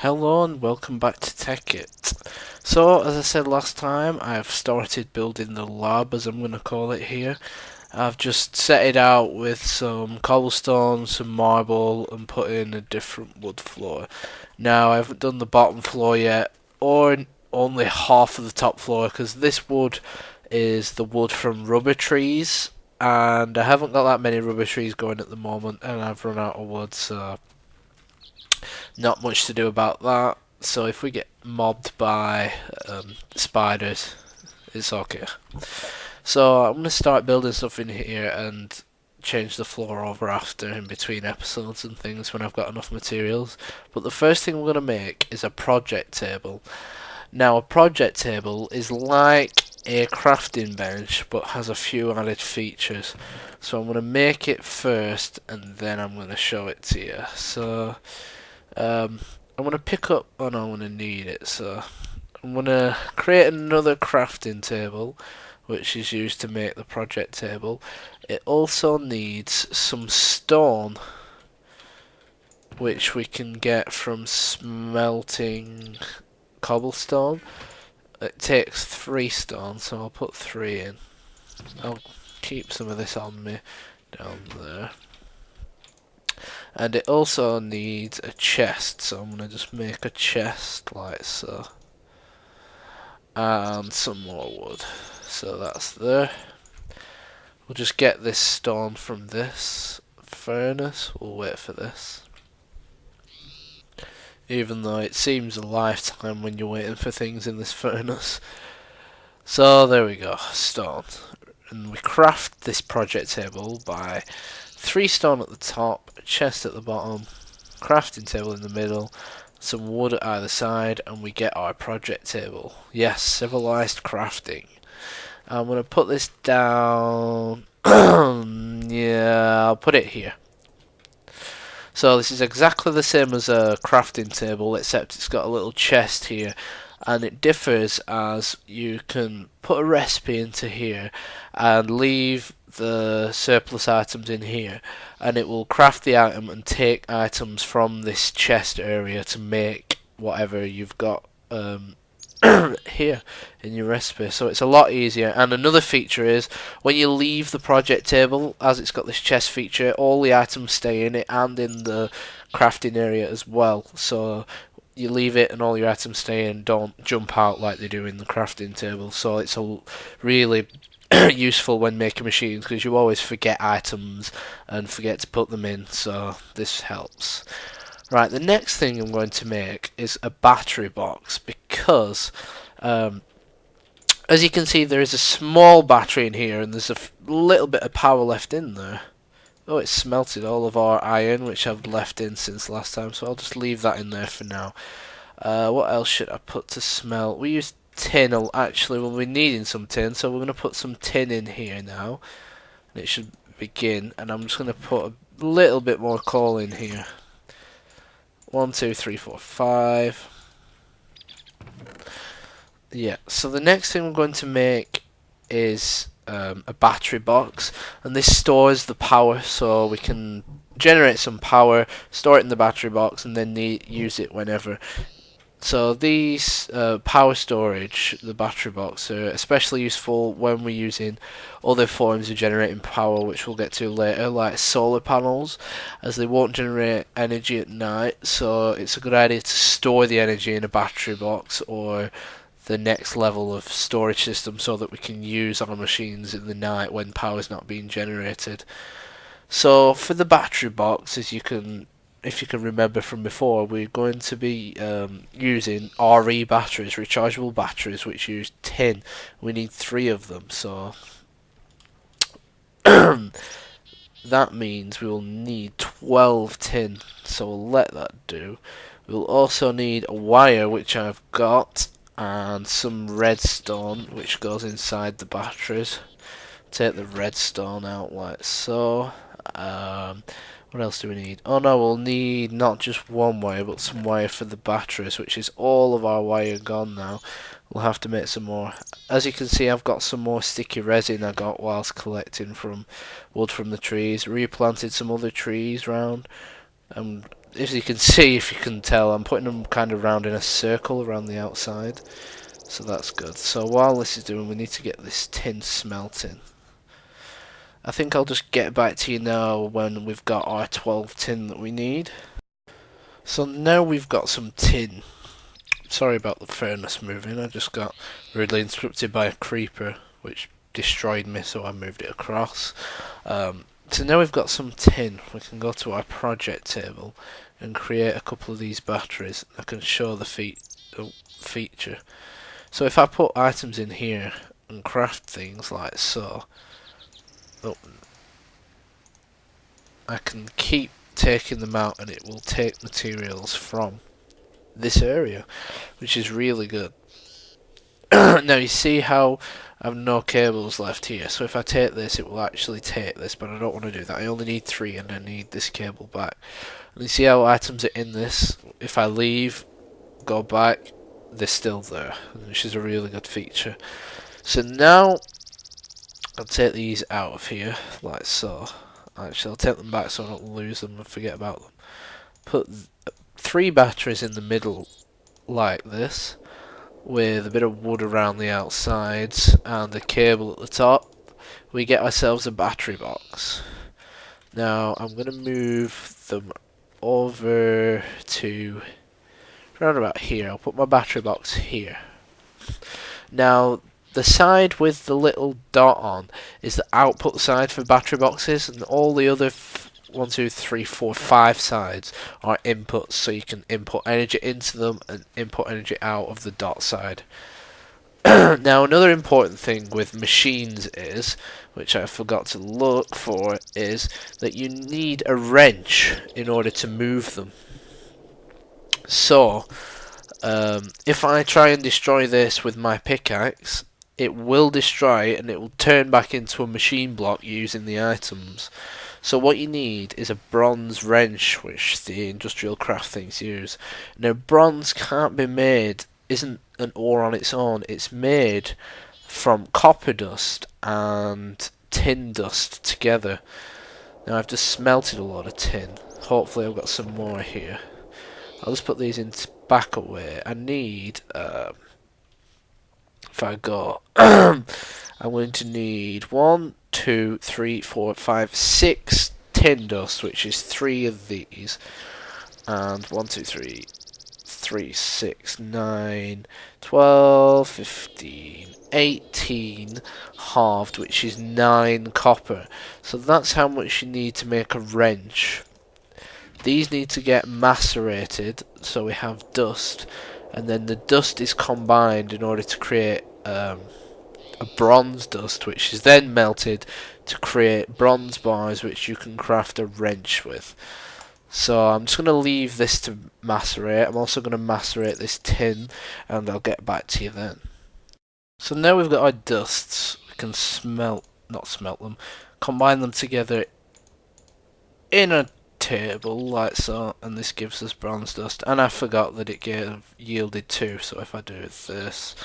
Hello and welcome back to Tekkit. So, as I said last time, I've started building the lab, as I'm going to call it here. I've just set it out with some cobblestone, some marble, and put in a different wood floor. Now, I haven't done the bottom floor yet, or only half of the top floor, because this wood is the wood from rubber trees, and I haven't got that many rubber trees going at the moment, and I've run out of wood, so not much to do about that. So if we get mobbed by spiders, it's okay. So I'm going to start building stuff in here and change the floor over after in between episodes and things when I've got enough materials. But the first thing we're going to make is a project table. Now a project table is like a crafting bench but has a few added features. So I'm going to make it first and then I'm going to show it to you. So I'm going to pick up, oh no, I'm going to need it, so I'm going to create another crafting table which is used to make the project table. It also needs some stone which we can get from smelting cobblestone. It takes 3 stone, so I'll put 3 in. I'll keep some of this on me down there. And it also needs a chest, so I'm going to just make a chest like so. And some more wood. So that's there. We'll just get this stone from this furnace. We'll wait for this. Even though it seems a lifetime when you're waiting for things in this furnace. So there we go, stone. And we craft this project table by 3 stone at the top, a chest at the bottom, crafting table in the middle, some wood at either side, and we get our project table. Yes, civilized crafting. I'm going to put this down. Yeah, I'll put it here. So this is exactly the same as a crafting table, except it's got a little chest here. And it differs as you can put a recipe into here and leave the surplus items in here, and it will craft the item and take items from this chest area to make whatever you've got here in your recipe. So it's a lot easier. And another feature is when you leave the project table, as it's got this chest feature, all the items stay in it and in the crafting area as well. So you leave it and all your items stay in, don't jump out like they do in the crafting table. So it's a really useful when making machines, because you always forget items and forget to put them in, so this helps. Right, the next thing I'm going to make is a battery box, because as you can see there is a small battery in here and there's a little bit of power left in there. Oh, it's smelted all of our iron, which I've left in since last time, so I'll just leave that in there for now. What else should I put to smelt? We use tin. Actually, we'll be needing some tin, so we're going to put some tin in here now. And it should begin, and I'm just going to put a little bit more coal in here. 1, 2, 3, 4, 5. Yeah, so the next thing we're going to make is a battery box, and this stores the power, so we can generate some power, store it in the battery box, and then use it whenever. So these power storage, the battery box, are especially useful when we're using other forms of generating power, which we'll get to later, like solar panels, as they won't generate energy at night, so it's a good idea to store the energy in a battery box or the next level of storage system, so that we can use our machines in the night when power is not being generated. So for the battery box, as you can, if you can remember from before, we're going to be using RE batteries, rechargeable batteries, which use tin. We need 3 of them, so that means we will need 12 tin, so we'll let that do. We'll also need a wire, which I've got, and some redstone, which goes inside the batteries. Take the redstone out like so. What else do we need? Oh no, we'll need not just one wire, but some wire for the batteries, which is all of our wire gone now. We'll have to make some more. As you can see, I've got some more sticky resin I got whilst collecting from wood from the trees. Replanted some other trees round. As you can see, if you can tell, I'm putting them kind of round in a circle around the outside. So that's good. So while this is doing, we need to get this tin smelting. I think I'll just get back to you now when we've got our 12 tin that we need. So now we've got some tin. Sorry about the furnace moving, I just got rudely interrupted by a creeper which destroyed me, so I moved it across. So now we've got some tin, we can go to our project table and create a couple of these batteries. I can show the feature. So if I put items in here and craft things like so, I can keep taking them out and it will take materials from this area, which is really good. Now you see how I have no cables left here, so if I take this it will actually take this, but I don't want to do that. I only need 3 and I need this cable back. And you see how items are in this, if I leave, go back, they're still there, which is a really good feature. So now I'll take these out of here like so. Actually, I'll take them back so I don't lose them and forget about them. Put 3 batteries in the middle like this, with a bit of wood around the outsides and a cable at the top. We get ourselves a battery box. Now I'm going to move them over to around about here. I'll put my battery box here. Now the side with the little dot on is the output side for battery boxes, and all the other 1, 2, 3, 4, 5 sides are inputs, so you can input energy into them and input energy out of the dot side. Now another important thing with machines is, which I forgot to look for, is that you need a wrench in order to move them. So if I try and destroy this with my pickaxe, it will destroy it and it will turn back into a machine block using the items. So what you need is a bronze wrench, which the industrial craft things use. Now bronze can't be made, isn't an ore on its own, it's made from copper dust and tin dust together. Now I've just smelted a lot of tin, hopefully I've got some more here. I'll just put these in back away. I need, if I go, I'm going to need 1, 2, 3, 4, 5, 6 tin dust, which is 3 of these, and 1, 2, 3, 3, 6, 9, 12, 15, 18 halved, which is 9 copper. So that's how much you need to make a wrench. These need to get macerated, so we have dust, and then the dust is combined in order to create a bronze dust, which is then melted to create bronze bars, which you can craft a wrench with. So I'm just going to leave this to macerate. I'm also going to macerate this tin, and I'll get back to you then. So now we've got our dusts, we can combine them together in a table like so, and this gives us bronze dust. And I forgot that it yielded 2, so if I do this,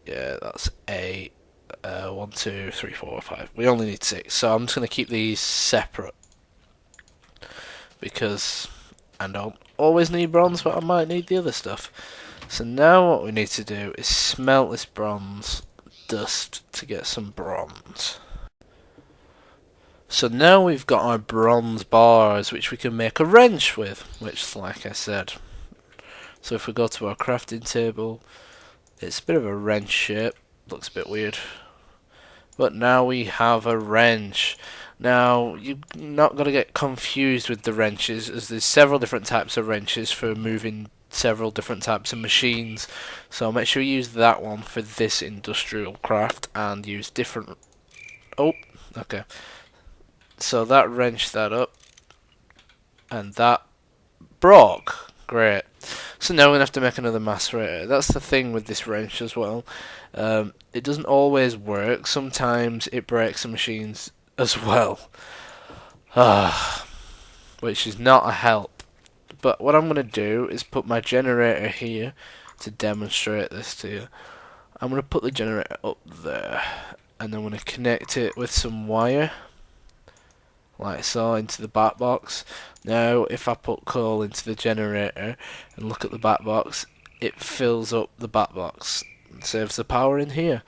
yeah, that's 8, 1, 2, 3, 4, 5. We only need 6, so I'm just going to keep these separate because I don't always need bronze, but I might need the other stuff. So now what we need to do is smelt this bronze dust to get some bronze. So now we've got our bronze bars, which we can make a wrench with, which, like I said. So if we go to our crafting table, it's a bit of a wrench shape, looks a bit weird. But now we have a wrench. Now, you're not going to get confused with the wrenches, as there's several different types of wrenches for moving several different types of machines. So make sure you use that one for this industrial craft, and use different... Oh, okay. So that wrenched that up, and that broke. Great. So now we're going to have to make another macerator. That's the thing with this wrench as well. It doesn't always work. Sometimes it breaks the machines as well. Which is not a help. But what I'm going to do is put my generator here to demonstrate this to you. I'm going to put the generator up there, and I'm going to connect it with some wire like so, into the BatBox. Now if I put coal into the generator and look at the BatBox, it fills up the BatBox and saves the power in here.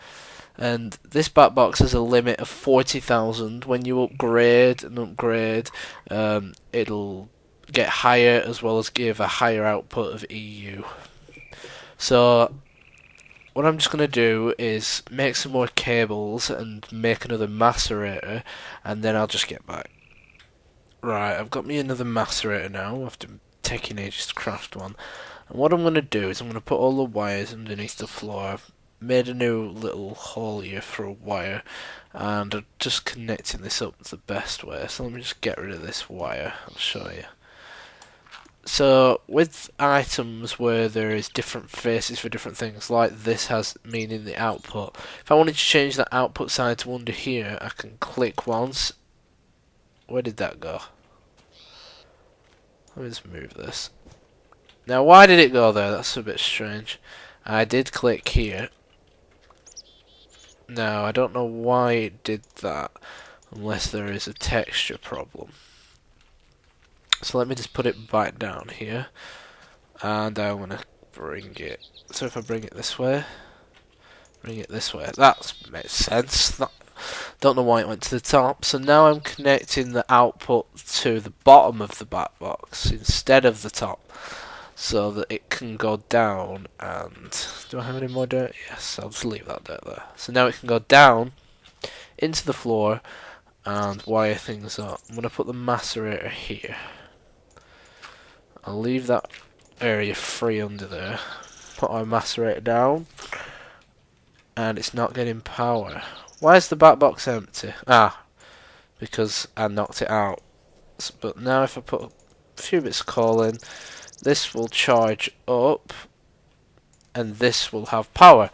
And this BatBox has a limit of 40,000. When you upgrade and upgrade, it'll get higher as well as give a higher output of EU. So what I'm just going to do is make some more cables and make another macerator, and then I'll just get back. Right, I've got me another macerator now after taking ages to craft one. And what I'm going to do is I'm going to put all the wires underneath the floor. I've made a new little hole here for a wire, and I'm just connecting this up the best way. So let me just get rid of this wire, I'll show you. So with items where there is different faces for different things, like this has meaning the output, if I wanted to change the output side to under here, I can click once. Where did that go? Let me just move this. Now why did it go there? That's a bit strange. I did click here. Now I don't know why it did that, unless there is a texture problem. So let me just put it back down here, and I'm going to bring it. So if I bring it this way, that makes sense. Don't know why it went to the top. So now I'm connecting the output to the bottom of the BatBox instead of the top, so that it can go down. And do I have any more dirt? Yes, I'll just leave that dirt there. So now it can go down into the floor and wire things up. I'm going to put the macerator here. I'll leave that area free under there. Put our macerator down, and it's not getting power. Why is the BatBox empty? Ah, because I knocked it out. But now if I put a few bits of coal in, this will charge up, and this will have power,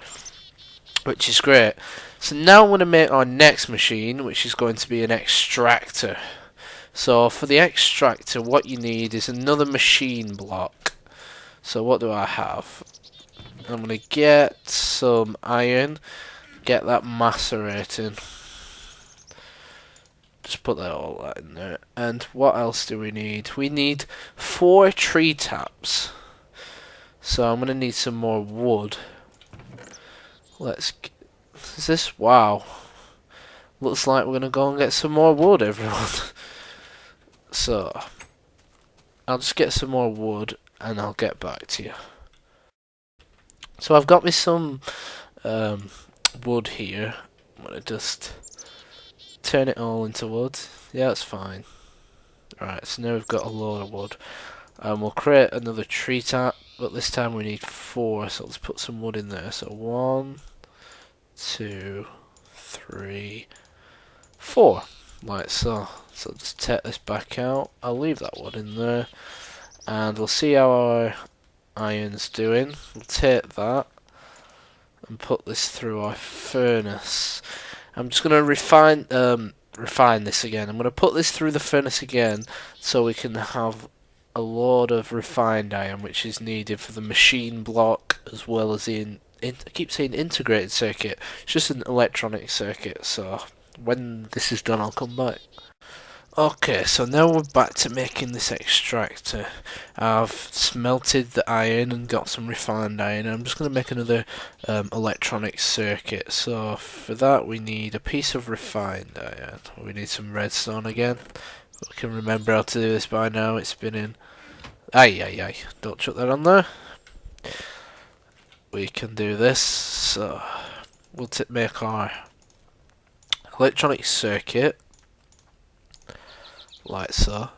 which is great. So now I'm going to make our next machine, which is going to be an extractor. So for the extractor, what you need is another machine block. So what do I have? I'm going to get some iron, get that macerating. Just put that all in there. And what else do we need? We need 4 tree taps. So I'm going to need some more wood. Is this? Wow. Looks like we're going to go and get some more wood, everyone. So, I'll just get some more wood and I'll get back to you. So I've got me some wood here. I'm going to just turn it all into wood. Yeah, that's fine. Alright, so now we've got a load of wood. We'll create another tree tap, but this time we need 4, so let's put some wood in there. So 1, 2, 3, 4. Like so. So just take this back out. I'll leave that wood in there, and we'll see how our iron's doing. We'll take that and put this through our furnace. I'm just going to refine this again. I'm going to put this through the furnace again, so we can have a load of refined iron, which is needed for the machine block as well as I keep saying integrated circuit. It's just an electronic circuit. So when this is done, I'll come back. Okay, so now we're back to making this extractor. I've smelted the iron and got some refined iron. I'm just going to make another electronic circuit. So for that we need a piece of refined iron. We need some redstone again. We can remember how to do this by now. It's been in... Aye. Don't chuck that on there. We can do this. So we'll make our electronic circuit. Like so.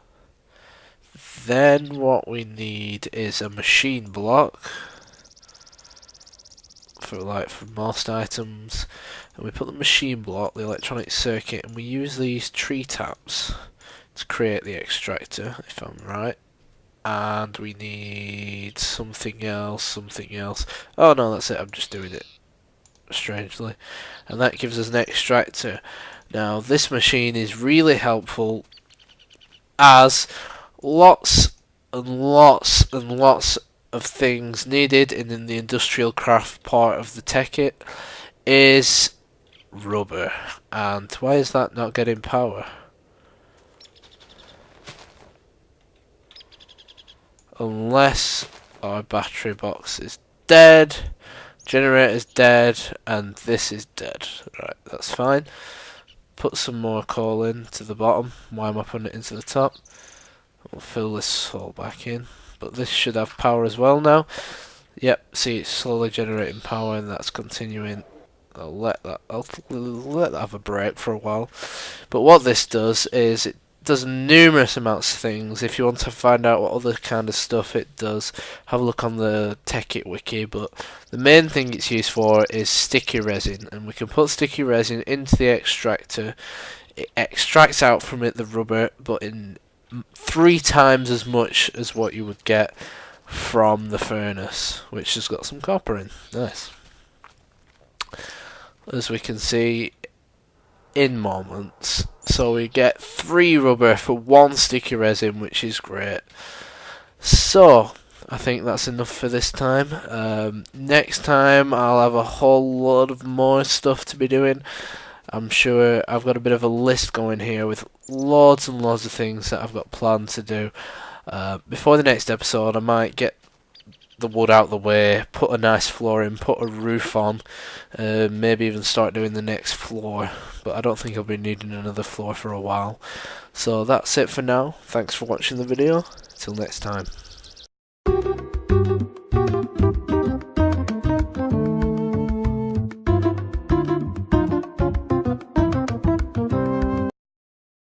Then what we need is a machine block for most items, and we put the machine block, the electronic circuit, and we use these tree taps to create the extractor, if I'm right. And we need something else. Oh no, that's it, I'm just doing it strangely. And that gives us an extractor. Now this machine is really helpful, as lots and lots of things needed in the industrial craft part of the Tekkit is rubber. And why is that not getting power? unless our battery box is dead, generator's dead, and this is dead. Right, that's fine. Put some more coal in to the bottom. Why am I putting it into the top? We'll fill this hole back in. But this should have power as well now. Yep, see, it's slowly generating power, and that's continuing. I'll let that have a break for a while. But what this does is it does numerous amounts of things. If you want to find out what other kind of stuff it does, have a look on the Tekkit wiki. But the main thing it's used for is sticky resin, and we can put sticky resin into the extractor. It extracts out from it the rubber, but in 3 times as much as what you would get from the furnace, which has got some copper in. Nice. As we can see in moments, so we get 3 rubber for 1 sticky resin, which is great. So I think that's enough for this time. Next time I'll have a whole lot of more stuff to be doing. I'm sure I've got a bit of a list going here with loads and loads of things that I've got planned to do. Before the next episode, I might get the wood out the way, put a nice floor in, put a roof on, maybe even start doing the next floor. But I don't think I'll be needing another floor for a while. So that's it for now. Thanks for watching the video. Till next time.